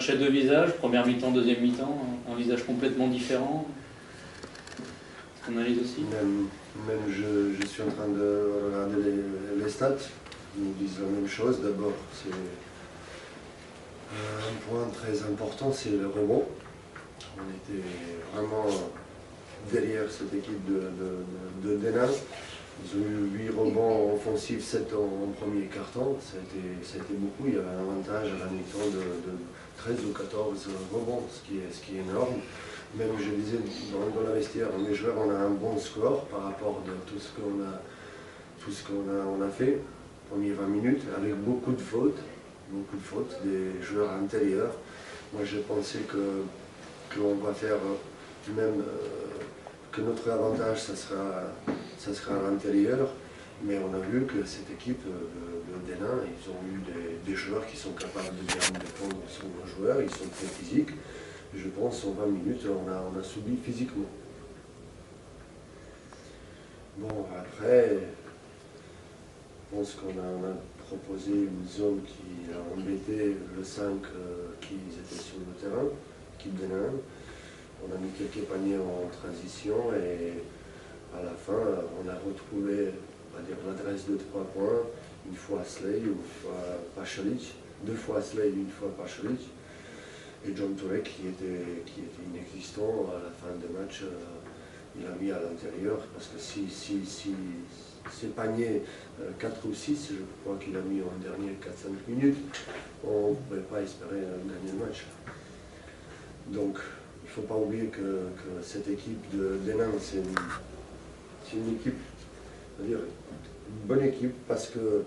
match à deux visages, première mi-temps, deuxième mi-temps, un visage complètement différent. On analyse aussi. Même je suis en train de regarder les stats, ils nous disent la même chose. D'abord, c'est un point très important, c'est le rebond. On était vraiment derrière cette équipe de Denain. Ils ont eu 8 rebonds offensifs, 7 en premier quart-temps. Ça a été beaucoup. Il y avait un avantage à la mi-temps de 13 ou 14 rebonds, ce qui est énorme. Même, je disais, dans la vestiaire, les joueurs, on a un bon score par rapport à tout ce qu'on a fait, premières 20 minutes, avec beaucoup de fautes des joueurs intérieurs. Moi, je pensais qu'on va faire même que notre avantage, ça sera à l'intérieur, mais on a vu que cette équipe de Denain, ils ont eu des joueurs qui sont capables de bien défendre leurs joueurs, ils sont très physiques. Je pense en 20 minutes, on a subi physiquement. Bon, après, je pense qu'on a proposé une zone qui a embêté le 5 qui étaient sur le terrain, l'équipe de Denain. On a mis quelques paniers en transition et à la fin, on a retrouvé l'adresse de 3 points, une fois Slay, une fois Pachalic, 2 fois Slay, une fois Pachalic. Et John Touré qui était inexistant à la fin du match, il a mis à l'intérieur parce que si ces paniers 4 ou 6, je crois qu'il a mis en dernier 4-5 minutes, on ne pouvait pas espérer gagner le match. Donc il ne faut pas oublier que cette équipe de Denain, c'est une équipe, c'est-à-dire une bonne équipe parce que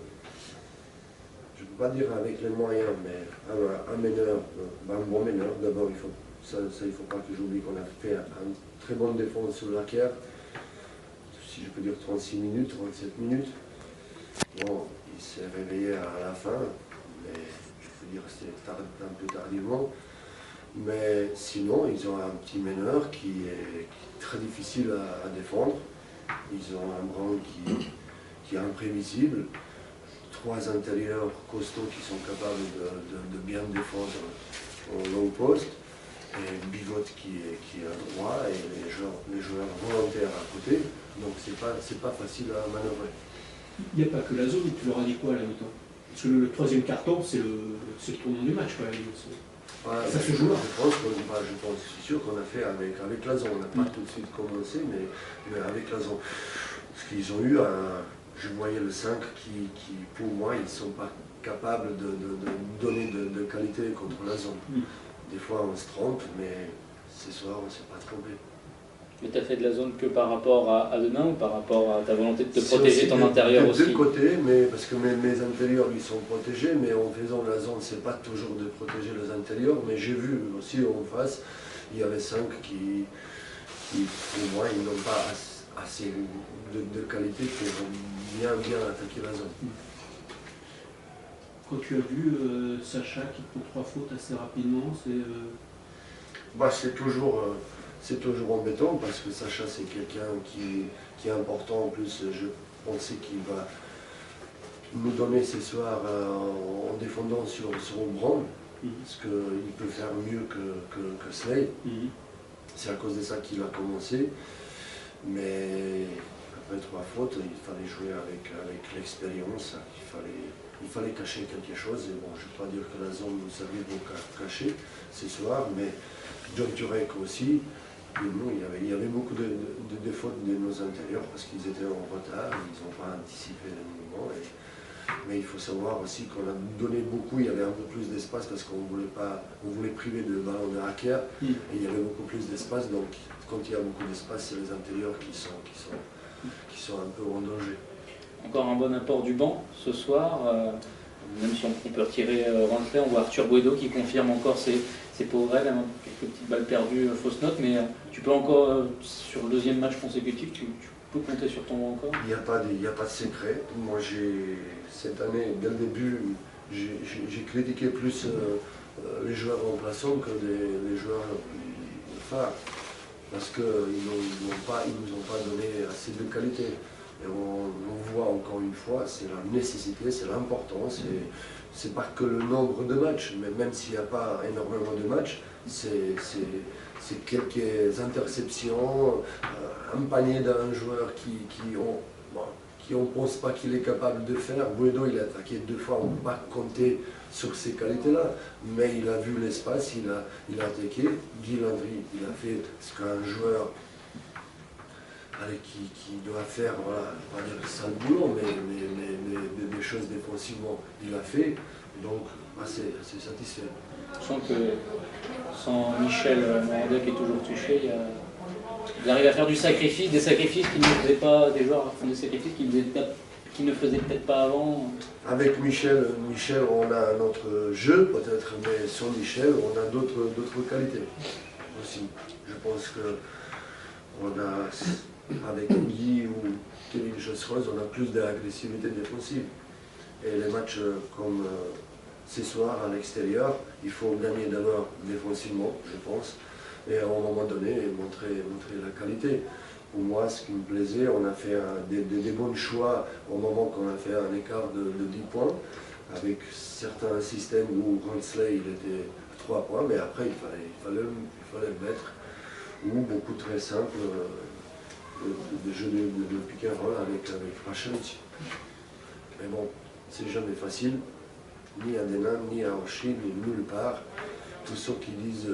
je ne peux pas dire avec les moyens, mais un meneur, un bon meneur, d'abord, il ne faut pas que j'oublie qu'on a fait une très bonne défense sur l'arrière, si je peux dire 36 minutes, 37 minutes. Bon, il s'est réveillé à la fin, mais je peux dire que c'était un peu tardivement. Mais sinon, ils ont un petit meneur qui est très difficile à défendre. Ils ont un grand qui est imprévisible. 3 intérieurs costauds qui sont capables de bien défendre au long poste, et Bigot qui est à droit, et les joueurs volontaires à côté, donc c'est pas facile à manœuvrer. Il n'y a pas que la zone, tu leur as dit quoi à la mi-temps? Parce que le troisième carton, c'est le tournant du match, quand même. Ça se joue là. Je suis sûr qu'on a fait avec la zone, on n'a pas tout de suite commencé, mais avec la zone. Parce qu'ils ont eu je voyais le 5 qui, pour moi, ils ne sont pas capables de donner de qualité contre la zone. Des fois, on se trompe, mais ce soir, on ne s'est pas trompé. Mais tu as fait de la zone que par rapport à Denain ou par rapport à ta volonté de te protéger ton intérieur aussi? De deux côtés, mais parce que mes intérieurs, ils sont protégés, mais en faisant la zone, ce n'est pas toujours de protéger les intérieurs. Mais j'ai vu aussi en face, il y avait 5 qui pour moi, ils n'ont pas assez de qualité pour bien attaquer la zone. Quand tu as vu Sacha qui prend 3 fautes assez rapidement, c'est toujours embêtant parce que Sacha c'est quelqu'un qui est important. En plus, je pensais qu'il va nous donner ce soir en défendant sur Brown, parce qu'il peut faire mieux que Slay. C'est à cause de ça qu'il a commencé. Mais après 3 fautes, il fallait jouer avec l'expérience, il fallait cacher quelque chose. Et bon, je ne vais pas dire que la zone nous savait beaucoup cacher ce soir, mais John Turek aussi, il y avait beaucoup de fautes de nos intérieurs parce qu'ils étaient en retard, ils n'ont pas anticipé le mouvement. Mais il faut savoir aussi qu'on a donné beaucoup, il y avait un peu plus d'espace parce qu'on voulait priver le ballon de hacker, et il y avait beaucoup plus d'espace, donc quand il y a beaucoup d'espace, c'est les intérieurs qui sont un peu en danger. Encore un bon apport du banc ce soir, même si on peut retirer Renflay, on voit Arthur Guedo qui confirme encore ses pauvres règles, quelques petites balles perdues, fausses notes, mais tu peux encore, sur le deuxième match consécutif, tu peux compter sur ton banc encore? Il n'y a pas de secret. Moi, cette année, dès le début, j'ai critiqué plus les joueurs remplaçants que les joueurs phares, parce qu'ils ne nous ont pas donné assez de qualité. Et on voit encore une fois, c'est la nécessité, c'est l'importance, c'est pas que le nombre de matchs, mais même s'il n'y a pas énormément de matchs, c'est quelques interceptions, un panier d'un joueur qui on ne pense pas qu'il est capable de faire. Buedo, il a attaqué 2 fois, on ne peut pas compter sur ces qualités-là, mais il a vu l'espace, il a attaqué. Guy Landry, il a fait ce qu'un joueur qui doit faire, voilà, pas dire le sale boulot, mais des choses défensivement, il a fait, donc assez satisfait. Je sens que sans Michel Morandet qui est toujours touché, il arrive à faire du sacrifice, des sacrifices qu'il ne faisait pas, des joueurs font des sacrifices qu'il ne faisaient peut-être pas avant. Avec Michel, on a notre jeu peut-être, mais sans Michel, on a d'autres qualités aussi. Je pense que on a, avec Guy ou Kevin Chosroz, on a plus d'agressivité défensive. Et les matchs comme ce soir à l'extérieur, il faut gagner d'abord défensivement, je pense, et à un moment donné, montrer la qualité. Pour moi, ce qui me plaisait, on a fait des bons choix au moment qu'on a fait un écart de 10 points, avec certains systèmes où Ransley il était à 3 points, mais après il fallait le mettre, ou beaucoup très simple, des jeux de pick and roll avec Rachelic. Mais bon, c'est jamais facile, ni à Denain, ni à Orchi, ni nulle part. Tous ceux qui disent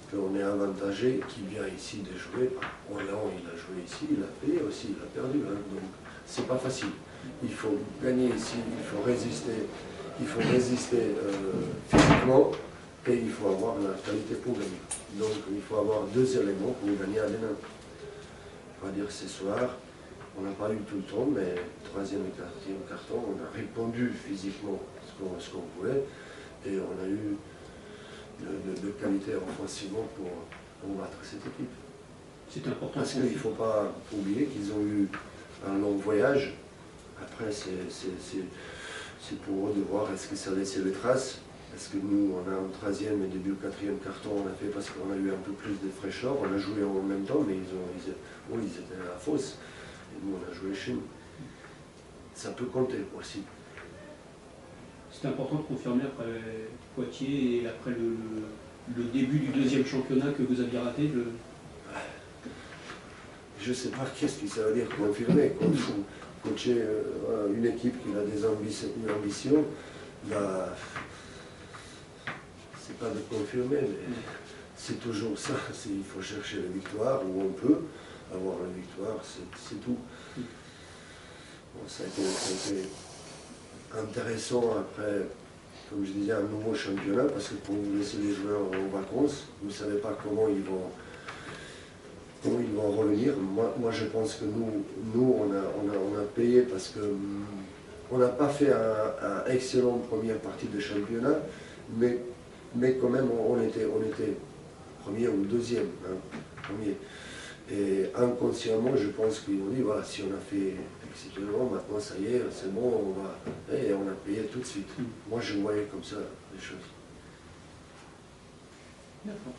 qu'on est avantagé, qui vient ici de jouer, Orléans il a joué ici, il a payé aussi, il a perdu, hein, donc c'est pas facile. Il faut gagner ici, il faut résister physiquement, et il faut avoir la qualité pour gagner. Donc il faut avoir 2 éléments pour gagner à Denain. On va dire ce soir, on n'a pas eu tout le temps, mais 3e et 4e carton, on a répondu physiquement ce qu'on pouvait, et on a eu de qualité offensivement pour battre cette équipe. C'est important. Parce qu'il ne faut pas oublier qu'ils ont eu un long voyage. Après, c'est pour eux de voir est-ce que ça laissait des traces. Est-ce que nous, on a un 3e et début 4e carton, on a fait parce qu'on a eu un peu plus de fraîcheur. On a joué en même temps, mais ils étaient à la fosse. Et nous, on a joué chez nous. Ça peut compter aussi. C'est important de confirmer après Poitiers et après le début du 2e championnat que vous aviez raté. Je ne sais pas qu'est-ce que ça veut dire confirmer. Coacher une équipe qui a des ambitions, bah, c'est pas de confirmer, mais c'est toujours ça. Il faut chercher la victoire où on peut avoir la victoire, c'est tout. Bon, ça a été intéressant après, comme je disais, un nouveau championnat, parce que pour vous laisser les joueurs en vacances, vous ne savez pas comment ils vont revenir. Moi je pense que nous on a payé parce que on n'a pas fait un excellent première partie de championnat, mais quand même on était premier ou 2e, hein, premier. Et inconsciemment, je pense qu'ils ont dit, voilà, si on a fait exceptionnellement, maintenant ça y est, c'est bon, on va... Et on a payé tout de suite. Moi, je voyais comme ça les choses. D'accord.